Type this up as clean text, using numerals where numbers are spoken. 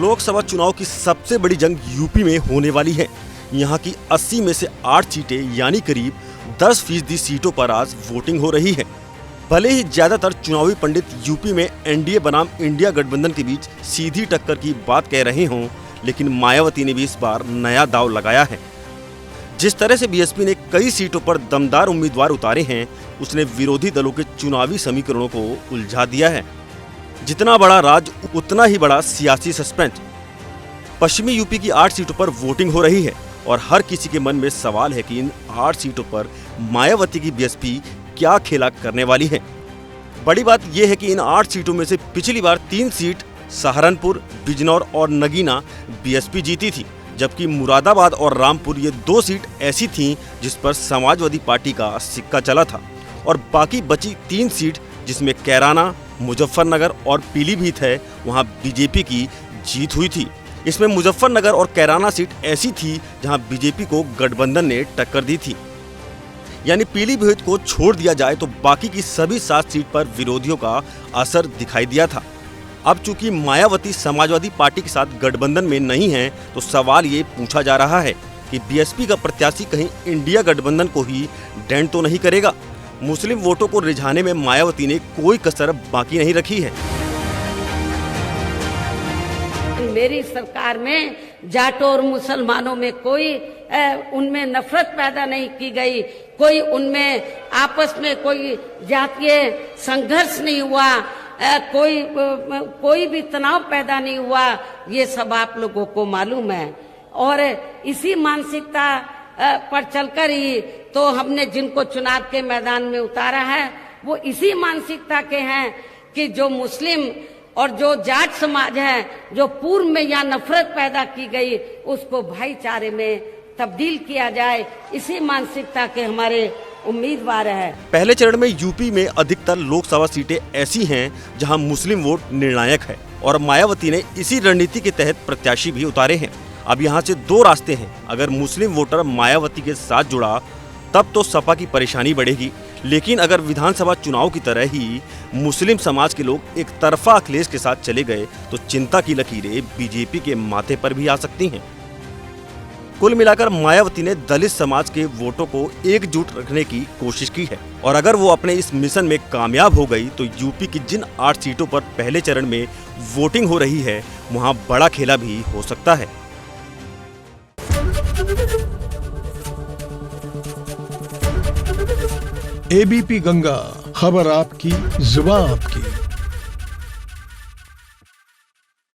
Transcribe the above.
लोकसभा चुनाव की सबसे बड़ी जंग यूपी में होने वाली है। यहाँ की 80 में से 8 सीटें यानी करीब 10% सीटों पर आज वोटिंग हो रही है। भले ही ज्यादातर चुनावी पंडित यूपी में एनडीए बनाम इंडिया गठबंधन के बीच सीधी टक्कर की बात कह रहे हों, लेकिन मायावती ने भी इस बार नया दांव लगाया है। जिस तरह से बीएसपी ने कई सीटों पर दमदार उम्मीदवार उतारे हैं, उसने विरोधी दलों के चुनावी समीकरणों को उलझा दिया है। जितना बड़ा राज्य उतना ही बड़ा सियासी सस्पेंस। पश्चिमी यूपी की 8 सीटों पर वोटिंग हो रही है और हर किसी के मन में सवाल है कि इन 8 सीटों पर मायावती की बीएसपी क्या खेला करने वाली है। बड़ी बात यह है कि इन 8 सीटों में से पिछली बार 3 सीट सहारनपुर, बिजनौर और नगीना बीएसपी जीती थी, जबकि मुरादाबाद और रामपुर ये 2 सीट ऐसी थीं जिस पर समाजवादी पार्टी का सिक्का चला था और बाकी बची 3 सीट जिसमें कैराना, मुजफ्फरनगर और पीलीभीत है, वहां बीजेपी की जीत हुई थी। इसमें मुजफ्फरनगर और कैराना सीट ऐसी थी जहां बीजेपी को गठबंधन ने टक्कर दी थी। यानी पीलीभीत को छोड़ दिया जाए तो बाकी की सभी 7 सीट पर विरोधियों का असर दिखाई दिया था। अब चूंकि मायावती समाजवादी पार्टी के साथ गठबंधन में नहीं है, तो सवाल ये पूछा जा रहा है कि बीएसपी का प्रत्याशी कहीं इंडिया गठबंधन को ही डेंट तो नहीं करेगा। मुस्लिम वोटों को रिझाने में मायावती ने कोई कसर बाकी नहीं रखी है। मेरी सरकार में जाटों और मुसलमानों में कोई उनमें नफरत पैदा नहीं की गई, कोई उनमें आपस में कोई जातीय संघर्ष नहीं हुआ, कोई भी तनाव पैदा नहीं हुआ। ये सब आप लोगों को मालूम है और इसी मानसिकता पर चलकर ही तो हमने जिनको चुनाव के मैदान में उतारा है वो इसी मानसिकता के हैं कि जो मुस्लिम और जो जाट समाज है, जो पूर्व में यहाँ नफरत पैदा की गई, उसको भाईचारे में तब्दील किया जाए। इसी मानसिकता के हमारे उम्मीदवार है। पहले चरण में यूपी में अधिकतर लोकसभा सीटें ऐसी हैं जहां मुस्लिम वोट निर्णायक है और मायावती ने इसी रणनीति के तहत प्रत्याशी भी उतारे हैं। अब यहां से 2 रास्ते हैं। अगर मुस्लिम वोटर मायावती के साथ जुड़ा तब तो सपा की परेशानी बढ़ेगी, लेकिन अगर विधानसभा चुनाव की तरह ही मुस्लिम समाज के लोग एक तरफा अखिलेश के साथ चले गए तो चिंता की लकीरें बीजेपी के माथे पर भी आ सकती हैं। कुल मिलाकर मायावती ने दलित समाज के वोटों को एकजुट रखने की कोशिश की है और अगर वो अपने इस मिशन में कामयाब हो गई तो यूपी की जिन 8 सीटों पर पहले चरण में वोटिंग हो रही है, वहां बड़ा खेला भी हो सकता है। एबीपी गंगा, खबर आपकी, जुबान आपकी।